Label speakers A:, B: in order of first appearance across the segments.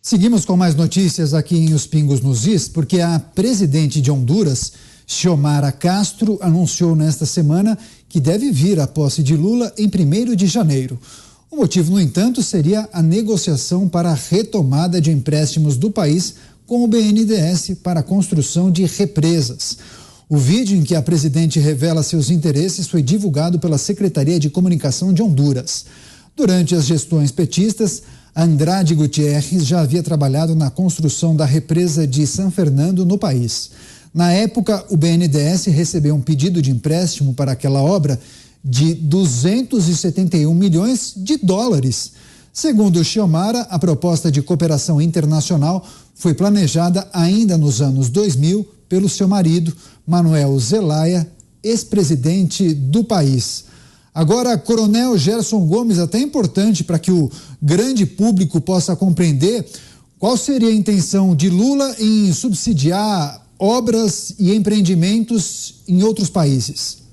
A: Seguimos com mais notícias aqui em Os Pingos nos Is, porque a presidente de Honduras, Xiomara Castro, anunciou nesta semana que deve vir a posse de Lula em 1º de janeiro. O motivo, no entanto, seria a negociação para a retomada de empréstimos do país com o BNDES para a construção de represas. O vídeo em que a presidente revela seus interesses foi divulgado pela Secretaria de Comunicação de Honduras. Durante as gestões petistas, Andrade Gutierrez já havia trabalhado na construção da represa de San Fernando no país. Na época, o BNDES recebeu um pedido de empréstimo para aquela obra de 271 milhões de dólares. Segundo Xiomara, a proposta de cooperação internacional foi planejada ainda nos anos 2000 pelo seu marido, Manuel Zelaya, ex-presidente do país. Agora, Coronel Gerson Gomes, até importante para que o grande público possa compreender qual seria a intenção de Lula em subsidiar obras e empreendimentos em outros países.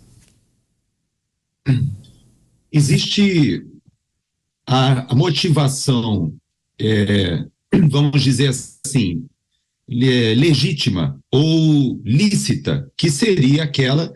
B: Existe a motivação, vamos dizer assim, legítima ou lícita, que seria aquela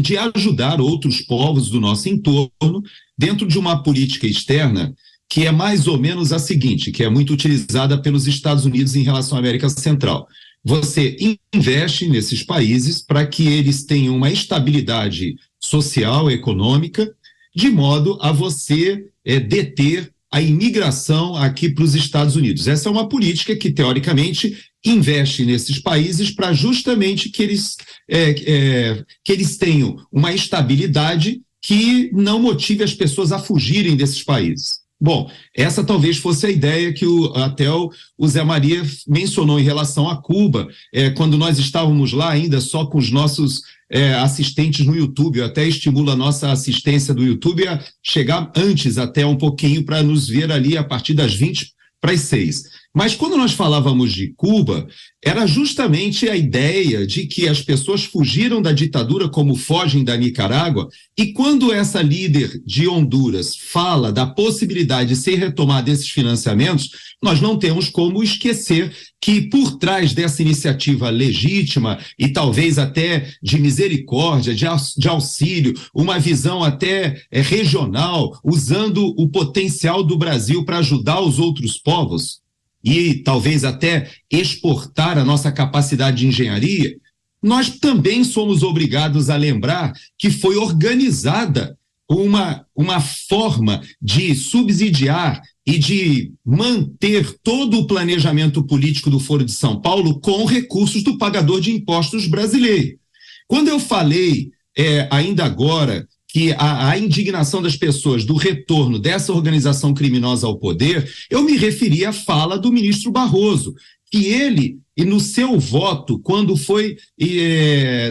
B: de ajudar outros povos do nosso entorno dentro de uma política externa que é mais ou menos a seguinte, que é muito utilizada pelos Estados Unidos em relação à América Central. Você investe nesses países para que eles tenham uma estabilidade social, econômica, de modo a você deter a imigração aqui para os Estados Unidos. Essa é uma política que, teoricamente, investe nesses países para justamente que eles tenham uma estabilidade que não motive as pessoas a fugirem desses países. Bom, essa talvez fosse a ideia que até o Zé Maria mencionou em relação a Cuba, quando nós estávamos lá ainda só com os nossos assistentes no YouTube. Eu até estimulo a nossa assistência do YouTube a chegar antes até um pouquinho para nos ver ali a partir das 5:50. Mas quando nós falávamos de Cuba, era justamente a ideia de que as pessoas fugiram da ditadura como fogem da Nicarágua, e quando essa líder de Honduras fala da possibilidade de ser retomada esses financiamentos, nós não temos como esquecer que por trás dessa iniciativa legítima e talvez até de misericórdia, de auxílio, uma visão até regional, usando o potencial do Brasil para ajudar os outros povos, e talvez até exportar a nossa capacidade de engenharia, nós também somos obrigados a lembrar que foi organizada uma forma de subsidiar e de manter todo o planejamento político do Foro de São Paulo com recursos do pagador de impostos brasileiro. Quando eu falei ainda agora que a indignação das pessoas do retorno dessa organização criminosa ao poder, eu me referi à fala do ministro Barroso, que ele, e no seu voto, quando foi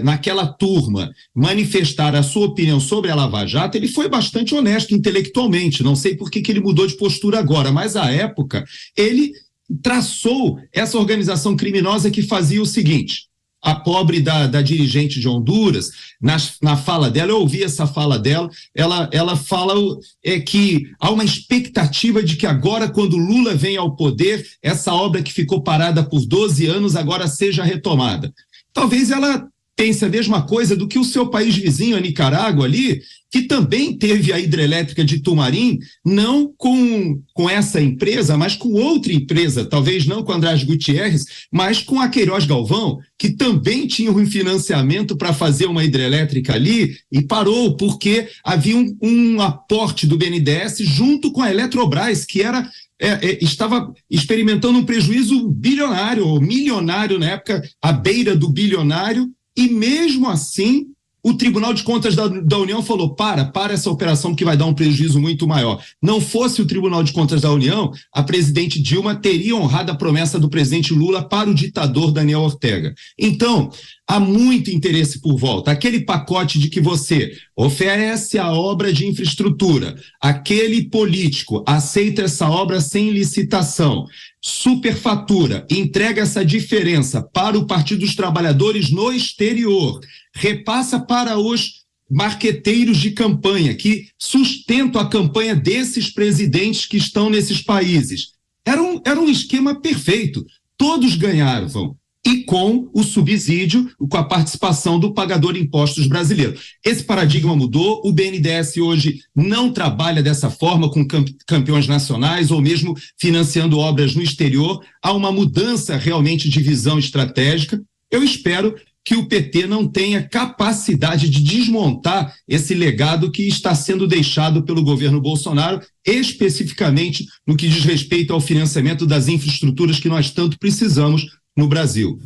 B: naquela turma manifestar a sua opinião sobre a Lava Jato, ele foi bastante honesto intelectualmente. Não sei por que ele mudou de postura agora, mas à época ele traçou essa organização criminosa que fazia o seguinte: a pobre da dirigente de Honduras, na fala dela, eu ouvi essa fala dela, ela fala que há uma expectativa de que agora, quando Lula vem ao poder, essa obra que ficou parada por 12 anos agora seja retomada. Talvez ela pense a mesma coisa do que o seu país vizinho, a Nicarágua ali, que também teve a hidrelétrica de Tumarim, não com essa empresa, mas com outra empresa, talvez não com Andrade Gutierrez, mas com a Queiroz Galvão, que também tinha um financiamento para fazer uma hidrelétrica ali e parou porque havia um aporte do BNDES junto com a Eletrobras, que estava experimentando um prejuízo bilionário, ou milionário na época, à beira do bilionário, e mesmo assim o Tribunal de Contas da União falou: para essa operação que vai dar um prejuízo muito maior. Não fosse o Tribunal de Contas da União, a presidente Dilma teria honrado a promessa do presidente Lula para o ditador Daniel Ortega. Então, há muito interesse por volta. Aquele pacote de que você oferece a obra de infraestrutura, aquele político aceita essa obra sem licitação, superfatura, entrega essa diferença para o Partido dos Trabalhadores no exterior, repassa para os marqueteiros de campanha que sustentam a campanha desses presidentes que estão nesses países. Era um esquema perfeito. Todos ganhavam. E com o subsídio, com a participação do pagador de impostos brasileiro. Esse paradigma mudou, o BNDES hoje não trabalha dessa forma com campeões nacionais ou mesmo financiando obras no exterior. Há uma mudança realmente de visão estratégica. Eu espero que o PT não tenha capacidade de desmontar esse legado que está sendo deixado pelo governo Bolsonaro, especificamente no que diz respeito ao financiamento das infraestruturas que nós tanto precisamos no Brasil.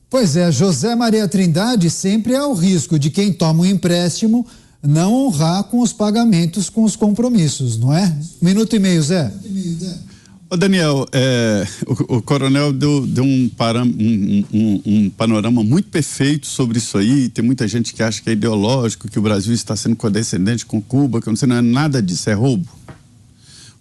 A: Pois é, José Maria Trindade, sempre há o risco de quem toma um empréstimo não honrar com os pagamentos, com os compromissos, não é? 1,5 minuto, Zé.
C: Ô Daniel, o coronel deu um panorama muito perfeito sobre isso aí. Tem muita gente que acha que é ideológico, que o Brasil está sendo condescendente com Cuba, que eu não sei, não é nada disso, é roubo.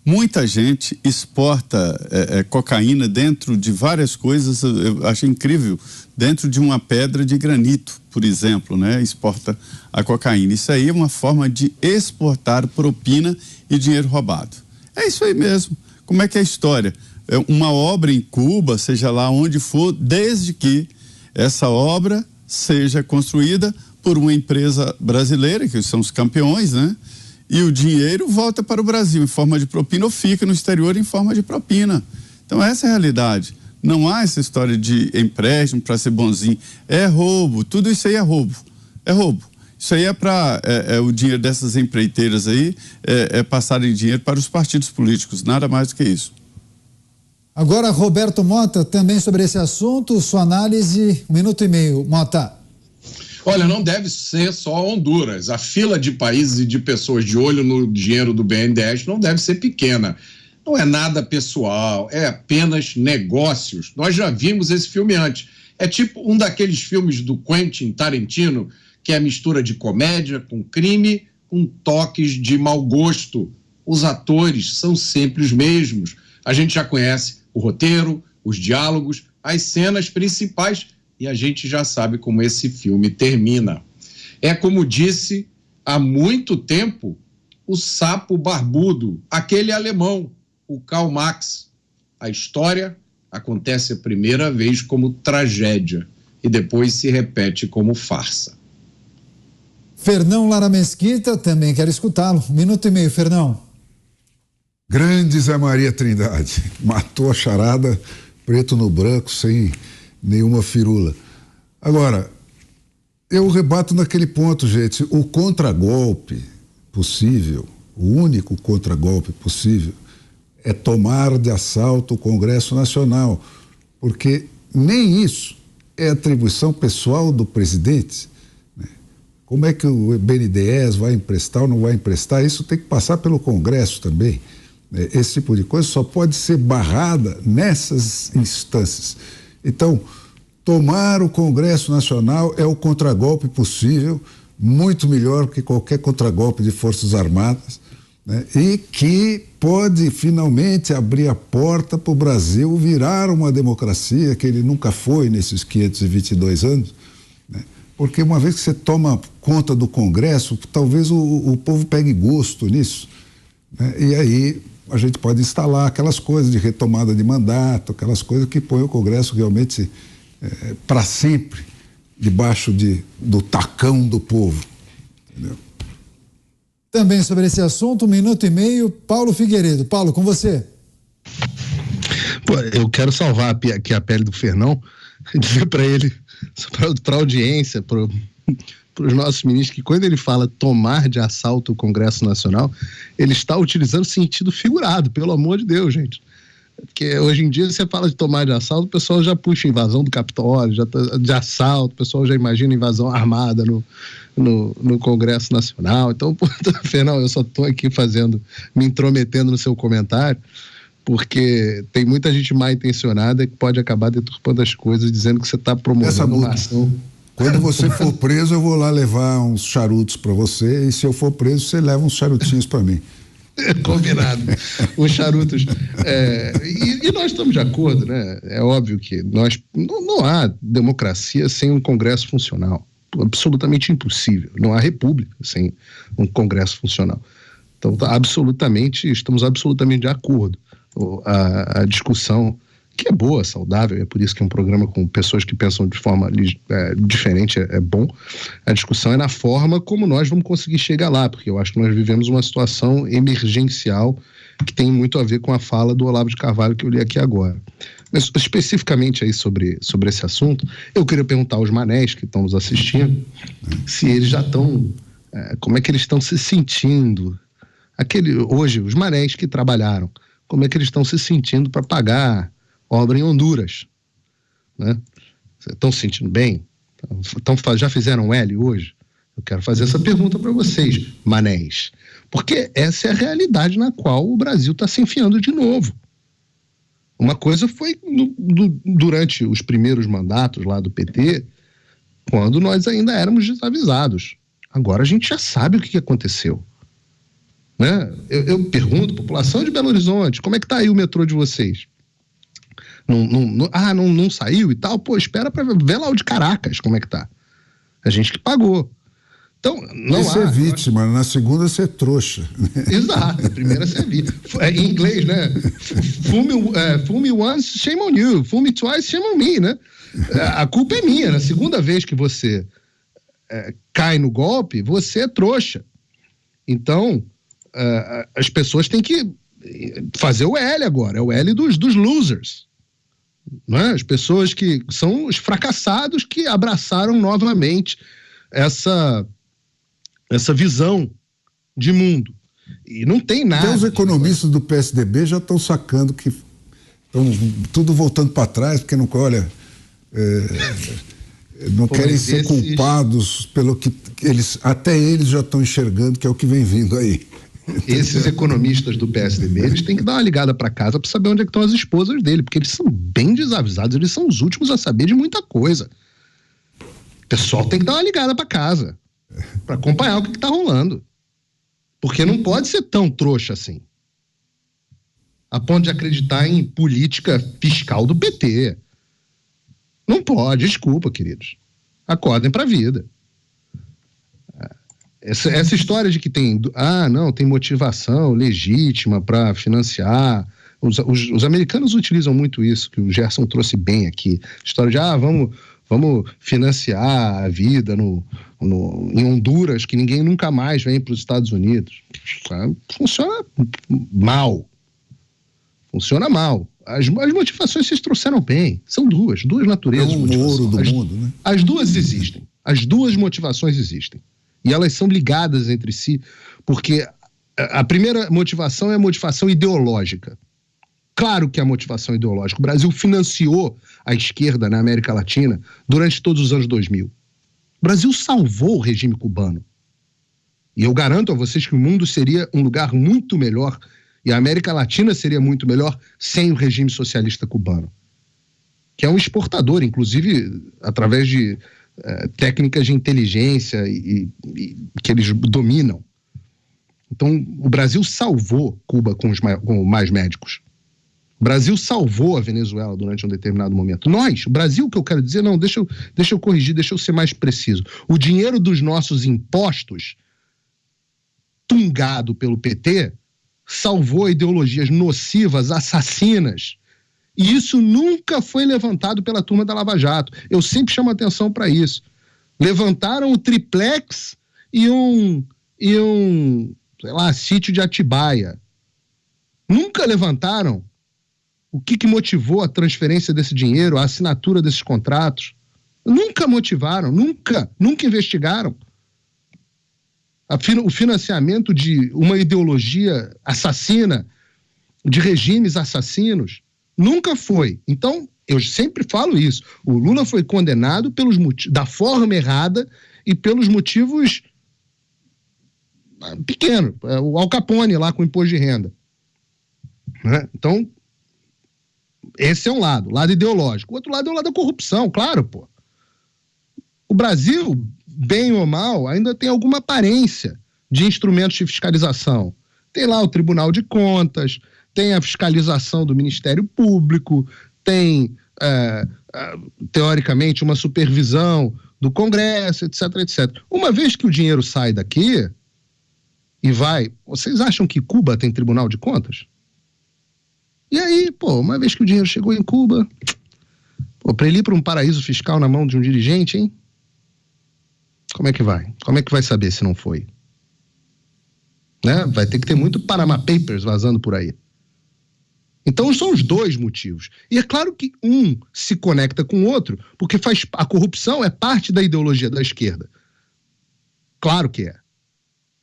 C: Muita gente exporta cocaína dentro de várias coisas, eu acho incrível, dentro de uma pedra de granito, por exemplo, né? Exporta a cocaína. Isso aí é uma forma de exportar propina e dinheiro roubado. É isso aí mesmo. Como é que é a história? Uma obra em Cuba, seja lá onde for, desde que essa obra seja construída por uma empresa brasileira, que são os campeões, né? E o dinheiro volta para o Brasil em forma de propina ou fica no exterior em forma de propina. Então essa é a realidade. Não há essa história de empréstimo para ser bonzinho. É roubo, tudo isso aí é roubo. É roubo. Isso aí é para o dinheiro dessas empreiteiras aí, passarem dinheiro para os partidos políticos, nada mais do que isso.
A: Agora, Roberto Mota, também sobre esse assunto, sua análise, 1,5 minutos, Mota.
D: Olha, não deve ser só Honduras. A fila de países e de pessoas de olho no dinheiro do BNDES não deve ser pequena. Não é nada pessoal, é apenas negócios. Nós já vimos esse filme antes. É tipo um daqueles filmes do Quentin Tarantino, que é a mistura de comédia com crime, com toques de mau gosto. Os atores são sempre os mesmos. A gente já conhece o roteiro, os diálogos, as cenas principais, e a gente já sabe como esse filme termina. É como disse há muito tempo o sapo barbudo, aquele alemão, o Karl Marx. A história acontece a primeira vez como tragédia e depois se repete como farsa.
A: Fernão Lara Mesquita, também quero escutá-lo. 1,5 minutos, Fernão.
E: Grande Zé Maria Trindade. Matou a charada preto no branco, sem nenhuma firula. Agora, eu rebato naquele ponto, gente. O contragolpe possível, o único contragolpe possível, é tomar de assalto o Congresso Nacional, porque nem isso é atribuição pessoal do presidente. Como é que o BNDES vai emprestar ou não vai emprestar? Isso tem que passar pelo Congresso também. Esse tipo de coisa só pode ser barrada nessas instâncias. Então, tomar o Congresso Nacional é o contragolpe possível, muito melhor que qualquer contragolpe de Forças Armadas, né? E que pode finalmente abrir a porta para o Brasil virar uma democracia que ele nunca foi nesses 522 anos, né? Porque uma vez que você toma conta do Congresso, talvez o povo pegue gosto nisso, né? E aí a gente pode instalar aquelas coisas de retomada de mandato, aquelas coisas que põem o Congresso realmente para sempre debaixo do tacão do povo. Entendeu?
A: Também sobre esse assunto, 1,5 minutos, Paulo Figueiredo. Paulo, com você.
F: Pô, eu quero salvar aqui a pele do Fernão, dizer para ele, para a audiência, para os nossos ministros, que quando ele fala tomar de assalto o Congresso Nacional, ele está utilizando sentido figurado, pelo amor de Deus, gente. Porque hoje em dia você fala de tomar de assalto, o pessoal já puxa invasão do Capitólio, já de assalto, o pessoal já imagina invasão armada no Congresso Nacional. Então, Fernão, eu só estou aqui me intrometendo no seu comentário, porque tem muita gente mal intencionada que pode acabar deturpando as coisas, dizendo que você está promovendo uma ação.
E: Quando você for preso, eu vou lá levar uns charutos para você, e se eu for preso, você leva uns charutinhos para mim.
F: Combinado. Os charutos. E nós estamos de acordo, né? É óbvio que não há democracia sem um Congresso funcional. Absolutamente impossível. Não há república sem um Congresso funcional. Então, estamos absolutamente de acordo. a discussão, que é boa, saudável, é por isso que um programa com pessoas que pensam de forma diferente é bom. A discussão é na forma como nós vamos conseguir chegar lá, porque eu acho que nós vivemos uma situação emergencial que tem muito a ver com a fala do Olavo de Carvalho que eu li aqui agora. Mas especificamente aí sobre esse assunto, eu queria perguntar aos manés que estão nos assistindo se eles já estão, como é que eles estão se sentindo, hoje, os manés que trabalharam, como é que eles estão se sentindo para pagar obra em Honduras, né? Estão se sentindo bem? Já fizeram L hoje? Eu quero fazer essa pergunta para vocês, manés, porque essa é a realidade na qual o Brasil está se enfiando de novo. Uma coisa foi durante os primeiros mandatos lá do PT, quando nós ainda éramos desavisados. Agora a gente já sabe o que aconteceu, né? Eu pergunto, população de Belo Horizonte, como é que está aí o metrô de vocês? Não saiu e tal? Pô, espera para ver lá o de Caracas, como é que tá. A gente que pagou. Então, não
E: você é vítima, na segunda você é trouxa.
F: Exato, na primeira você é vítima. Em inglês, né? Fool me once, shame on you. Fool me twice, shame on me, né? A culpa é minha. Na segunda vez que você cai no golpe, você é trouxa. Então, as pessoas têm que fazer o L agora. É o L dos losers. Né? As pessoas que são os fracassados que abraçaram novamente essa visão de mundo. E não tem nada.
E: Até os economistas do PSDB já estão sacando que estão tudo voltando para trás, porque não, não querem ser culpados pelo que até eles já estão enxergando que é o que vem vindo aí.
F: Esses economistas do PSDB, eles têm que dar uma ligada para casa para saber onde é que estão as esposas dele, porque eles são bem desavisados, eles são os últimos a saber de muita coisa. O pessoal tem que dar uma ligada para casa, para acompanhar o que está rolando. Porque não pode ser tão trouxa assim, a ponto de acreditar em política fiscal do PT. Não pode, desculpa, queridos. Acordem para a vida. Essa história de que tem motivação legítima para financiar. Os americanos utilizam muito isso, que o Gerson trouxe bem aqui. História de, vamos financiar a vida em Honduras, que ninguém nunca mais vem para os Estados Unidos. Funciona mal. Funciona mal. As motivações vocês trouxeram bem. São duas naturezas.
E: É o ouro do mundo, né?
F: As duas existem. As duas motivações existem. E elas são ligadas entre si, porque a primeira motivação é a motivação ideológica. Claro que é a motivação ideológica. O Brasil financiou a esquerda na América Latina durante todos os anos 2000. O Brasil salvou o regime cubano. E eu garanto a vocês que o mundo seria um lugar muito melhor e a América Latina seria muito melhor sem o regime socialista cubano, que é um exportador, inclusive através de técnicas de inteligência e que eles dominam. Então, o Brasil salvou Cuba com mais médicos. O Brasil salvou a Venezuela durante um determinado momento. O Brasil, que eu quero dizer, deixa eu corrigir, deixa eu ser mais preciso. O dinheiro dos nossos impostos, tungado pelo PT, salvou ideologias nocivas, assassinas. E isso nunca foi levantado pela turma da Lava Jato. Eu sempre chamo atenção para isso. Levantaram o triplex e um sítio de Atibaia. Nunca levantaram o que motivou a transferência desse dinheiro, a assinatura desses contratos. Nunca motivaram, nunca investigaram. O financiamento de uma ideologia assassina, de regimes assassinos. Nunca foi. Então, eu sempre falo isso. O Lula foi condenado da forma errada e pelos motivos pequenos. O Al Capone lá com o imposto de renda. Né? Então, esse é um lado ideológico. O outro lado é o lado da corrupção, claro, pô. O Brasil, bem ou mal, ainda tem alguma aparência de instrumentos de fiscalização. Tem lá o Tribunal de Contas, tem a fiscalização do Ministério Público, tem, teoricamente, uma supervisão do Congresso, etc, etc. Uma vez que o dinheiro sai daqui e vai... Vocês acham que Cuba tem Tribunal de Contas? E aí, pô, uma vez que o dinheiro chegou em Cuba, pô, para ele ir para um paraíso fiscal na mão de um dirigente, hein? Como é que vai? Como é que vai saber se não foi? Né? Vai ter que ter muito Panama Papers vazando por aí. Então são os dois motivos. E é claro que um se conecta com o outro, porque a corrupção é parte da ideologia da esquerda. Claro que é.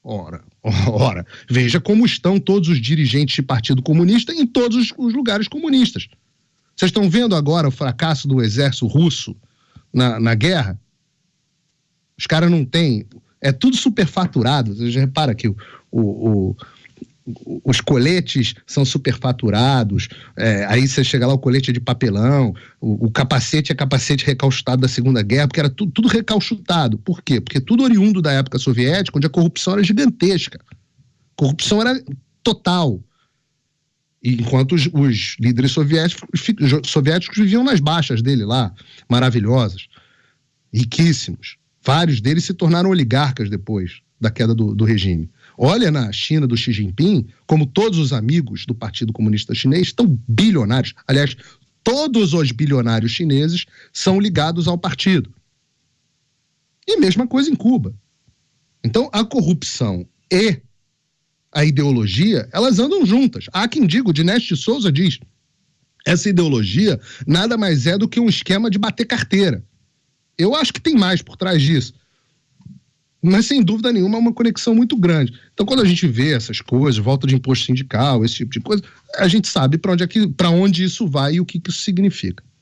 F: Ora, veja como estão todos os dirigentes de Partido Comunista em todos os lugares comunistas. Vocês estão vendo agora o fracasso do exército russo na guerra? Os caras não têm... É tudo superfaturado. Você já repara que os coletes são superfaturados, aí você chega lá, o colete é de papelão, o capacete é capacete recalchutado da Segunda Guerra, porque era tudo recalchutado. Por quê? Porque tudo oriundo da época soviética, onde a corrupção era gigantesca. A corrupção era total. Enquanto os líderes soviéticos viviam nas baixas dele lá, maravilhosas, riquíssimos. Vários deles se tornaram oligarcas depois da queda do regime. Olha na China do Xi Jinping, como todos os amigos do Partido Comunista Chinês estão bilionários. Aliás, todos os bilionários chineses são ligados ao partido. E a mesma coisa em Cuba. Então, a corrupção e a ideologia, elas andam juntas. Há quem diga, o Dinesh de Souza diz, essa ideologia nada mais é do que um esquema de bater carteira. Eu acho que tem mais por trás disso. Mas, sem dúvida nenhuma, é uma conexão muito grande. Então, quando a gente vê essas coisas, volta de imposto sindical, esse tipo de coisa, a gente sabe para onde isso vai e o que isso significa.